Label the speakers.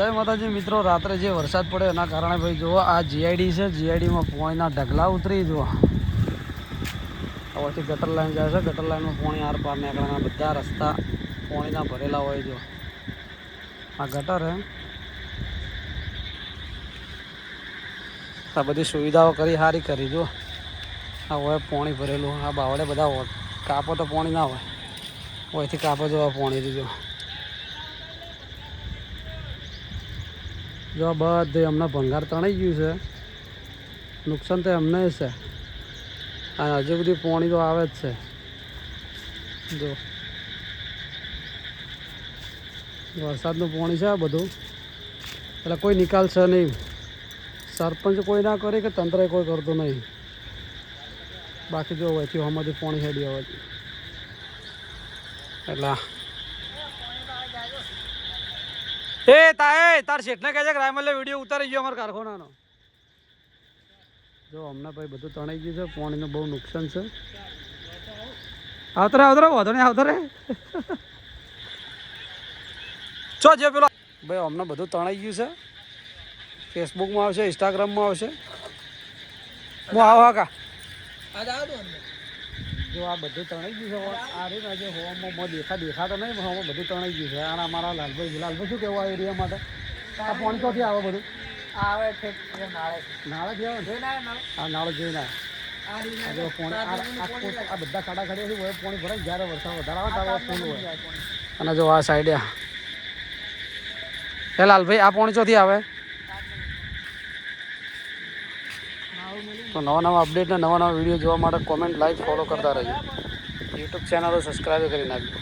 Speaker 1: જય માતાજી મિત્રો, રાત્રે જે વરસાદ પડ્યો એના કારણે ભાઈ જુઓ આ જીઆઈડી છે. જીઆઈડીમાં પાણીના ઢગલા ઉતરી જુઓ. આવથી ગટર લાઈન જાય છે. ગટર લાઈનમાં પાણી આર પાર નીકળવાના બધા રસ્તા પાણીના ભરેલા હોય. જો આ ગટર હે. આ બધી સુવિધાઓ કરી સારી કરી. જો આ હોય પાણી ભરેલું. આ બાવડે બધા કાપો તો પાણી ના હોય. ઓયથી કાપો જોવા પાણી દીધો. જો બધે અમને ભંગાર તણાઈ ગયું છે. નુકસાન તો અમને છે. અને હજુ બધી પાણી તો આવે જ છે. જો વરસાદનું પાણી છે આ બધું, એટલે કોઈ નિકાલ છે નહીં. સરપંચ કોઈ ના કરે કે તંત્ર કોઈ કરતું નહીં. બાકી જો વચ્ચે હમણાં પાણી હેડી આવે એટલે તાર શેઠને કહે છે કે રાયમલે વિડીયો ઉતારી ગયો અમારા કારખાનાનો. જો અમને ભાઈ બધું તણાઈ ગયું છે. પાણીનું બહુ નુકસાન છે. આવતરે વધો નહીં આવતરે ચો જે પેલો ભાઈ અમને બધું તણાઈ ગયું છે. ફેસબુકમાં આવશે, ઇન્સ્ટાગ્રામમાં આવશે. હું આવો હા કા જો આ બધું તણાઈ ગયું છે. આ રીત આજે હોવામાં દેખાતો નહીં, પણ હોમાં બધું તણાઈ ગયું છે. અને અમારા લાલભાઈ શું કહેવું આ એરિયા માટે? આ પાણી ક્યાંથી આવે બધું? આવે છે નાળેથી આવે ને. હા, નાળે જોઈને આવે. આ બધા ખાડા ખાડી હોય પાણી ભરાય. જ્યારે વરસાદ વધારે આવે ત્યારે ફૂલ હોય. અને જો આ સાઈડે હે લાલભાઈ આ પાણી ક્યાંથી આવે? તો નવા અપડેટ ને નવા વિડીયો જોવા માટે કોમેન્ટ, લાઈક, ફોલો કરતા રહેજો. યુટ્યુબ ચેનલ સબસ્ક્રાઈબ કરી નાખજો.